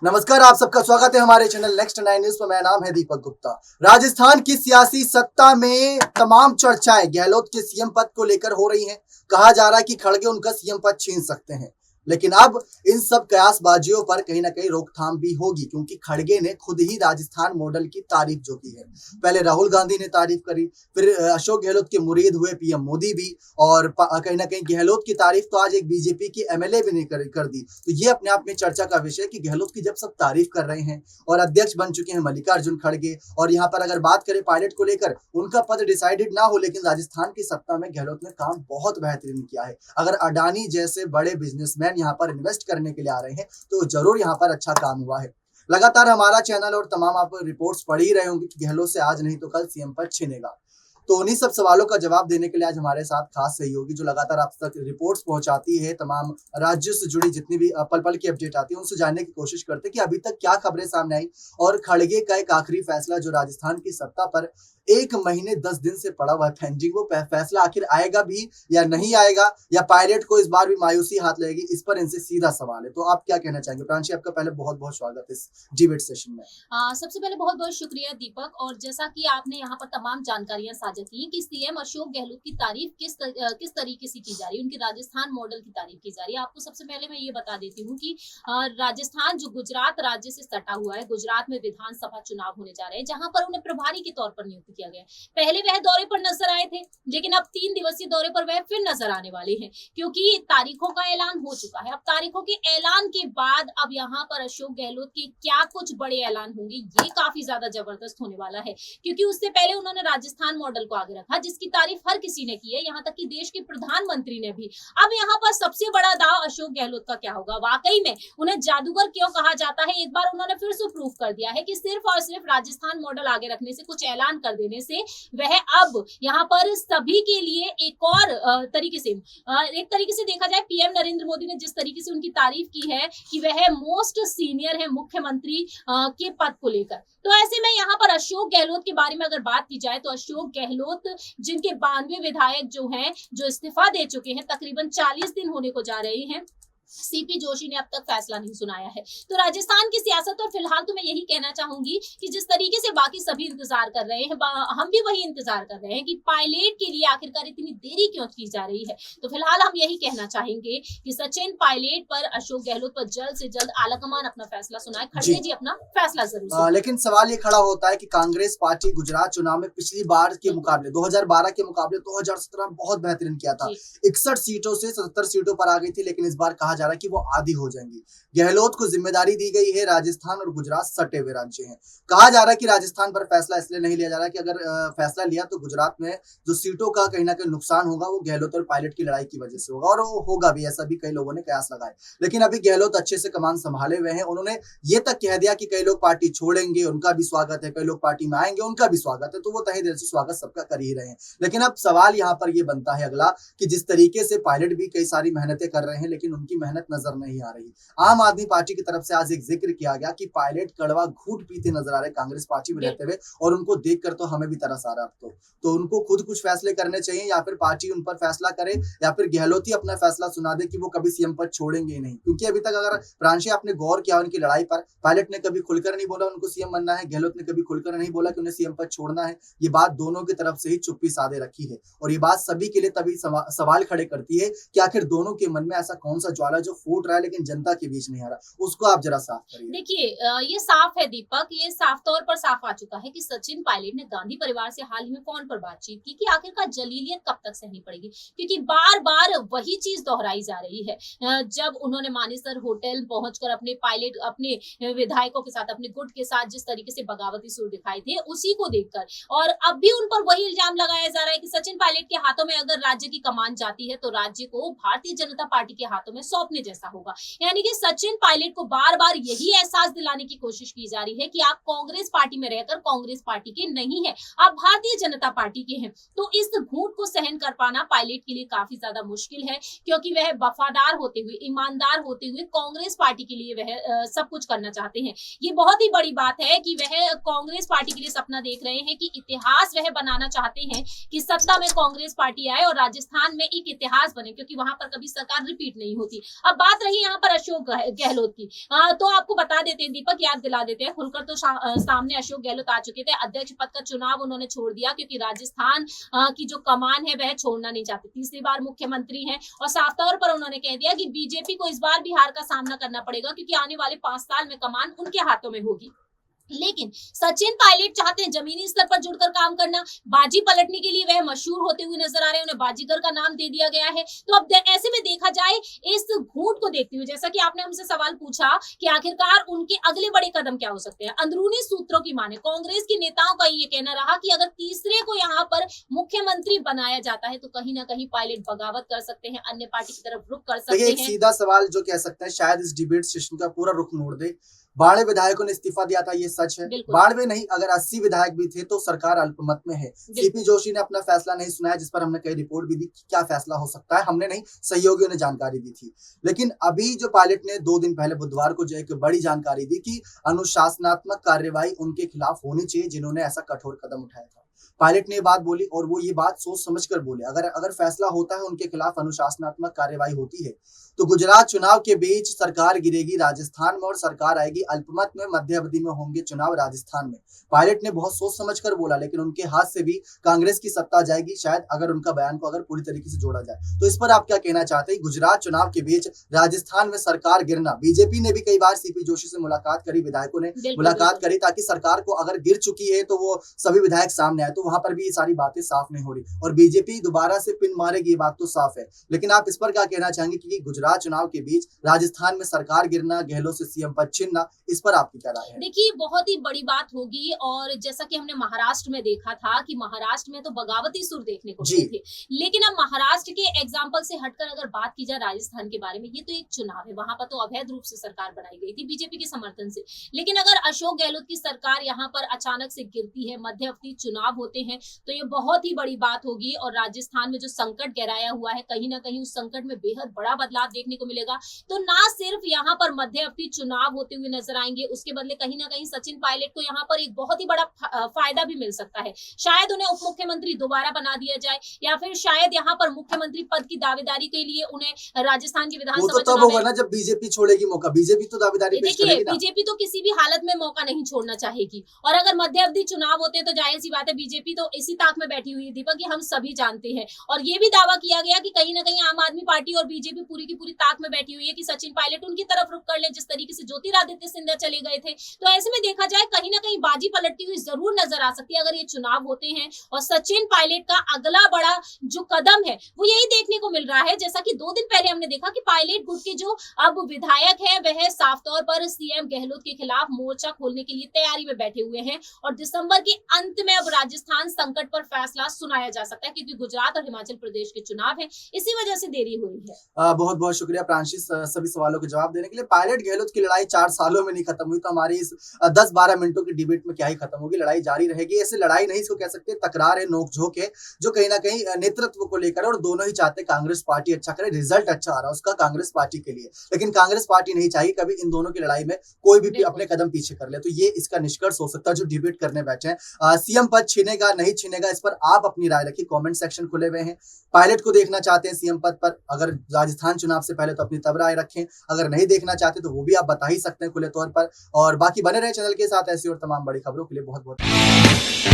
नमस्कार, आप सबका स्वागत है हमारे चैनल नेक्स्ट 9 न्यूज पर। मेरा नाम है दीपक गुप्ता। राजस्थान की सियासी सत्ता में तमाम चर्चाएं गहलोत के सीएम पद को लेकर हो रही हैं। कहा जा रहा है कि खड़गे उनका सीएम पद छीन सकते हैं, लेकिन अब इन सब कयासबाजियों पर कहीं ना कहीं रोकथाम भी होगी, क्योंकि खड़गे ने खुद ही राजस्थान मॉडल की तारीफ जो की है। पहले राहुल गांधी ने तारीफ करी, फिर अशोक गहलोत के मुरीद हुए पीएम मोदी भी, और कहीं ना कहीं गहलोत की तारीफ तो आज एक बीजेपी की एमएलए भी ने कर दी। तो ये अपने आप में चर्चा का विषय कि गहलोत की जब सब तारीफ कर रहे हैं और अध्यक्ष बन चुके हैं मल्लिकार्जुन खड़गे, और यहाँ पर अगर बात करें पायलट को लेकर, उनका पद डिसाइडेड ना हो, लेकिन राजस्थान की सत्ता में गहलोत ने काम बहुत बेहतरीन किया है। अगर अडानी जैसे बड़े बिजनेसमैन यहाँ पर इन्वेस्ट करने के लिए आ रहे हैं तो जरूर यहाँ पर अच्छा काम हुआ है। लगातार हमारा चैनल और तमाम आप रिपोर्ट्स पढ़ ही रहे होंगे कि गहलोत से आज नहीं तो कल सीएम पद छिनेगा। तो उन्हीं सब सवालों का जवाब देने के लिए आज हमारे साथ खास सहयोगी जो लगातार आप तक रिपोर्ट्स पहुंचाती है, तमाम राज्यों से जुड़ी जितनी भी पल पल की अपडेट आती है, उनसे जानने की कोशिश करते हैं कि अभी तक क्या खबरें सामने आई और खड़गे का एक आखिरी फैसला जो राजस्थान की सत्ता पर 1 महीने 10 दिन से पड़ा हुआ है पेंडिंग, वो फैसला आखिर आएगा भी या नहीं आएगा, या पायलट को इस बार भी मायूसी हाथ लगेगी, इस पर इनसे सीधा सवाल है। तो आप क्या कहना चाहेंगे? प्रांशी, आपका पहले बहुत बहुत स्वागत इस डिबेट सेशन में। सबसे पहले बहुत बहुत शुक्रिया दीपक। और जैसा कि आपने यहाँ पर तमाम जानकारियां साझा की कि सीएम अशोक गहलोत की तारीफ किस तरीके से की जा रही है, उनकी राजस्थान मॉडल की तारीफ की जा रही है। आपको सबसे पहले मैं ये बता देती हूँ कि राजस्थान जो गुजरात राज्य से सटा हुआ है, गुजरात में विधानसभा चुनाव होने जा रहे हैं, जहां पर उन्हें प्रभारी के तौर पर नियुक्त किया गया है। पहले वह दौरे पर नजर आए थे, लेकिन अब 3 दिवसीय दौरे पर वह फिर नजर आने वाले हैं, क्योंकि तारीखों का ऐलान हो चुका है। अब तारीखों के ऐलान के बाद अब यहाँ पर अशोक गहलोत के क्या कुछ बड़े ऐलान होंगे, ये काफी ज्यादा जबरदस्त होने वाला है। क्योंकि उससे पहले उन्होंने राजस्थान मॉडल को आगे रखा, जिसकी तारीफ हर किसी ने की है, यहाँ तक कि देश के प्रधानमंत्री ने भी। अब यहाँ पर सबसे बड़ा दाव अशोक गहलोत का क्या होगा? वाकई में उन्हें जादूगर क्यों कहा जाता है, एक बार उन्होंने फिर से प्रूफ कर दिया है कि सिर्फ और सिर्फ राजस्थान मॉडल आगे रखने से, कुछ ऐलान कर देने से वह अब यहाँ पर सभी के लिए एक और तरीके से, एक तरीके से देखा जाए, पीएम नरेंद्र मोदी ने जिस तरीके से उनकी तारीफ की है कि वह मोस्ट सीनियर है मुख्यमंत्री के पद को लेकर, तो ऐसे में यहाँ पर अशोक गहलोत के बारे में अगर बात की जाए तो अशोक गहलोत, जिनके 92 विधायक जो हैं, जो इस्तीफा दे चुके हैं, तकरीबन 40 दिन होने को जा रहे हैं, सीपी जोशी ने अब तक फैसला नहीं सुनाया है। तो राजस्थान की सियासत, और फिलहाल तो मैं यही कहना चाहूंगी कि जिस तरीके से बाकी सभी इंतजार कर रहे हैं, हम भी वही इंतजार कर रहे हैं कि पायलट के लिए आखिरकार इतनी देरी क्यों की जा रही है। तो फिलहाल हम यही कहना चाहेंगे कि सचिन पायलट पर, अशोक गहलोत पर जल्द से जल्द आलाकमान अपना फैसला सुनाए, खड़गे जी अपना फैसला जरूर। लेकिन सवाल ये खड़ा होता है कि कांग्रेस पार्टी गुजरात चुनाव में पिछली बार के मुकाबले 2012 के मुकाबले 2017 में बहुत बेहतरीन किया था। 61 सीटों से 77 सीटों पर आ गई थी, लेकिन इस बार कहा जा रहा है कि वो आधी हो जाएंगी। गहलोत को जिम्मेदारी दी गई है, राजस्थान और गुजरात सटे हुए राज्य हैं। कहा जा रहा है कि राजस्थान पर फैसला इसलिए नहीं लिया जा रहा है कि अगर फैसला लिया तो गुजरात में जो सीटों का कहीं ना कहीं नुकसान होगा वो गहलोत और पायलट की लड़ाई की वजह से होगा, और वो होगा भी, ऐसा भी कई लोगों ने कयास लगाए। लेकिन अभी गहलोत अच्छे से कमान संभाले हुए हैं। उन्होंने ये तक कह दिया कि कई लोग पार्टी छोड़ेंगे, उनका भी स्वागत है, कई लोग पार्टी में आएंगे, उनका भी स्वागत है। तो वो तहे दिल से स्वागत सबका कर ही रहे हैं। लेकिन अब सवाल यहाँ पर ये बनता है अगला कि जिस तरीके से पायलट भी कई सारी मेहनतें कर रहे हैं, लेकिन उनकी मेहनत नजर नहीं आ रही। आम आदमी पार्टी की तरफ से आज एक जिक्र किया गया कि पायलट कड़वा घूंट पीते नजर आ रहे कांग्रेस पार्टी में रहते हुए, और उनको देखकर तो हमें भी तरस आ रहा है। तो उनको खुद कुछ फैसले करने चाहिए, या फिर पार्टी उन पर फैसला करे, या फिर गहलोत ही अपना फैसला सुना दे कि वो कभी सीएम पद छोड़ेंगे ही नहीं। क्योंकि अभी तक अगर प्रांशी आपने गौर किया उनकी लड़ाई पर, पायलट ने कभी खुलकर नहीं बोला उनको सीएम बनना है, गहलोत ने कभी खुलकर नहीं बोला कि उन्हें सीएम पद छोड़ना है। ये बात दोनों की तरफ से ही चुप्पी साधे रखी है, और ये बात सभी के लिए तभी सवाल खड़े करती है कि आखिर दोनों के मन में ऐसा कौन सा ज्वाला जो फूट रहा है लेकिन जनता के बीच नहीं आ रहा, उसको आप जरा साफ करिए। देखिए, ये साफ है दीपक, ये साफ तौर पर साफ आ चुका है कि सचिन पायलट ने गांधी परिवार से हाल ही में फोन पर बातचीत की कि आखिरकार जलीलियत कब तक सहनी पड़ेगी, क्योंकि बार बार वही चीज दोहराई जा रही है। जब उन्होंने मानेसर होटल पहुंचकर अपने पायलट, अपने विधायकों के साथ, अपने गुट के साथ जिस तरीके से बगावती सुर दिखाए थे, उसी को देखकर, और अब भी उन पर वही इल्जाम लगाया जा रहा है कि सचिन पायलट के हाथों में अगर राज्य की कमान जाती है तो राज्य को भारतीय जनता पार्टी के हाथों में सौंपने जैसा होगा। यानी कि सचिन पायलट को बार बार यही एहसास दिलाने की कोशिश की जा रही है कि आप कांग्रेस पार्टी में रहकर कांग्रेस पार्टी के नहीं है, आप भारतीय जनता पार्टी के हैं। तो इस घूंट को सहन कर पाना पायलट के लिए काफी ज्यादा मुश्किल है, क्योंकि वह वफादार होते हुए, ईमानदार होते हुए कांग्रेस पार्टी के लिए वह सब कुछ करना चाहते हैं। ये बहुत ही बड़ी बात है कि वह कांग्रेस पार्टी के लिए सपना देख रहे हैं, कि इतिहास वह बनाना चाहते हैं कि सत्ता में कांग्रेस पार्टी आए और राजस्थान में एक इतिहास बने, क्योंकि वहां पर कभी सरकार रिपीट नहीं होती। अब बात रही यहाँ पर अशोक गहलोत की, तो आपको बता देते हैं दीपक, याद दिला देते हैं, खुलकर तो सामने अशोक गहलोत आ चुके थे। अध्यक्ष पद का चुनाव उन्होंने छोड़ दिया क्योंकि राजस्थान की जो कमान है वह छोड़ना नहीं चाहते। तीसरी बार मुख्यमंत्री हैं और साफ तौर पर उन्होंने कह दिया कि बीजेपी को इस बार भी हार का सामना करना पड़ेगा क्योंकि आने वाले 5 साल में कमान उनके हाथों में होगी। लेकिन सचिन पायलट चाहते हैं जमीनी स्तर पर जुड़कर काम करना, बाजी पलटने के लिए वह मशहूर होते हुए नजर आ रहे हैं, उन्हें बाजीगर का नाम दे दिया गया है। तो अब ऐसे में देखा जाए इस घूंट को देखते हुए, जैसा कि आपने हमसे सवाल पूछा कि आखिरकार उनके अगले बड़े कदम क्या हो सकते हैं, अंदरूनी सूत्रों की माने कांग्रेस के नेताओं का ये कहना रहा कि अगर तीसरे को यहाँ पर मुख्यमंत्री बनाया जाता है तो कहीं ना कहीं पायलट बगावत कर सकते हैं, अन्य पार्टी की तरफ रुख कर सकते हैं। एक सीधा सवाल जो कह सकते हैं शायद इस डिबेट सेशन का पूरा रुख मोड़ दे। बाड़े विधायकों ने इस्तीफा दिया था, ये सच है। बाड़े नहीं, अगर 80 विधायक भी थे तो सरकार अल्पमत में है। सीपी जोशी ने अपना फैसला नहीं सुनाया, जिस पर हमने कई रिपोर्ट भी दी कि क्या फैसला हो सकता है, हमने नहीं, सहयोगियों ने जानकारी दी थी। लेकिन अभी जो पायलट ने 2 दिन पहले बुधवार को जो एक बड़ी जानकारी दी कि अनुशासनात्मक कार्यवाही उनके खिलाफ होनी चाहिए जिन्होंने ऐसा कठोर कदम उठाया था। पायलट ने ये बात बोली और वो ये बात सोच समझकर बोले। अगर फैसला होता है उनके खिलाफ अनुशासनात्मक कार्यवाही होती है तो गुजरात चुनाव के बीच सरकार गिरेगी राजस्थान में और सरकार आएगी अल्पमत में, मध्य अवधि में होंगे चुनाव राजस्थान में। पायलट ने बहुत सोच समझकर बोला, लेकिन उनके हाथ से भी कांग्रेस की सत्ता जाएगी शायद अगर उनका बयान को अगर पूरी तरीके से जोड़ा जाए। तो इस पर आप क्या कहना चाहते हैं? गुजरात चुनाव के बीच राजस्थान में सरकार गिरना, बीजेपी ने भी कई बार सीपी जोशी से मुलाकात करी, विधायकों ने मुलाकात करी ताकि सरकार को अगर गिर चुकी है तो वो सभी विधायक सामने आए, तो वहां पर भी ये सारी बातें साफ नहीं हो रही और बीजेपी दोबारा से पिन मारेगी, ये बात तो साफ है। लेकिन आप इस पर क्या कहना चाहेंगे कि गुजरात चुनाव के बीच राजस्थान में सरकार गिरना, गहलोत से सीएम पद छीनना, इस पर आपकी क्या राय है? देखिए, बहुत ही बड़ी बात होगी और जैसा कि हमने महाराष्ट्र में देखा था कि महाराष्ट्र में तो बगावती सुर देखने को मिले थे, लेकिन अब महाराष्ट्र के एग्जाम्पल से हटकर अगर बात की जाए राजस्थान के बारे में, ये तो एक चुनाव है, वहां पर तो अवैध रूप से सरकार बनाई गई थी बीजेपी के समर्थन से। लेकिन अगर अशोक गहलोत की सरकार यहाँ पर अचानक से गिरती है, मध्य अवधि चुनाव होते हैं, तो ये बहुत ही बड़ी बात होगी और राजस्थान में जो संकट गहराया हुआ है, कहीं ना कहीं उस संकट में बेहद बड़ा बदलाव देखने को मिलेगा। तो ना सिर्फ यहाँ पर मध्य अवधि चुनाव होते हुए नजर आएंगे, उसके बदले कहीं ना कहीं सचिन पायलट को यहाँ पर एक बहुत ही बड़ा फायदा भी मिल सकता है। शायद उन्हें उप मुख्यमंत्री दोबारा बना दिया जाए या फिर शायद यहाँ पर मुख्यमंत्री पद की दावेदारी के लिए उन्हें राजस्थान की विधानसभा तब होगा ना जब बीजेपी छोड़ेगी मौका, बीजेपी तो दावेदारी पेश करेगी ना। बीजेपी तो किसी भी हालत में मौका नहीं छोड़ना चाहेगी और अगर मध्य अवधि चुनाव होते तो जाहिर सी बात है बीजेपी तो इसी ताक में बैठी हुई है दीपक, ये हम सभी जानते हैं। और ये भी दावा किया गया कि कहीं ना कहीं आम आदमी पार्टी और बीजेपी पूरी की पूरी ताक में बैठी हुई है कि सचिन पायलट उनकी तरफ रुख कर ले, जिस तरीके से ज्योतिरादित्य सिंधिया चले गए थे। तो ऐसे में देखा जाए कहीं ना कहीं बाजी पलटती हुई जरूर नजर आ सकती है अगर ये चुनाव होते हैं और सचिन पायलट का अगला बड़ा जो कदम है वो यही देखने को मिल रहा है। जैसा कि 2 दिन पहले हमने देखा कि पायलट गुट के जो अब विधायक है वह साफ तौर पर सीएम गहलोत के खिलाफ मोर्चा खोलने के लिए तैयारी में बैठे हुए हैं और दिसंबर के अंत में अब राजस्थान संकट पर फैसला सुनाया जा सकता है क्योंकि गुजरात और हिमाचल प्रदेश के चुनाव है, इसी वजह से देरी हुई है। बहुत बहुत शुक्रिया प्रांशिस सभी सवालों के जवाब देने के लिए। पायलट गहलोत की लड़ाई 4 सालों में नहीं खत्म हुई तो हमारी इस 10-12 मिनटों की डिबेट में क्या ही खत्म होगी, लड़ाई जारी रहेगी। ऐसे लड़ाई नहीं इसको कह सकते, तकरार है, नोकझोंक है जो कहीं ना कहीं नेतृत्व को लेकर और दोनों ही चाहते कांग्रेस पार्टी अच्छा करे, रिजल्ट अच्छा आ रहा है उसका कांग्रेस पार्टी के लिए, लेकिन कांग्रेस पार्टी नहीं चाहिए कभी इन दोनों की लड़ाई में कोई भी अपने कदम पीछे कर ले। तो ये इसका निष्कर्ष हो सकता है जो डिबेट करने बैठे हैं। सीएम पद छीनेगा नहीं छीनेगा इस पर आप अपनी राय रखिए, कमेंट सेक्शन खुले हुए हैं। पायलट को देखना चाहते हैं सीएम पद पर, अगर राजस्थान चुनाव से पहले तो अपनी तब राय रखें, अगर नहीं देखना चाहते तो वो भी आप बता ही सकते हैं खुले तौर पर। और बाकी बने रहे चैनल के साथ ऐसी और तमाम बड़ी खबरों के लिए बहुत बहुत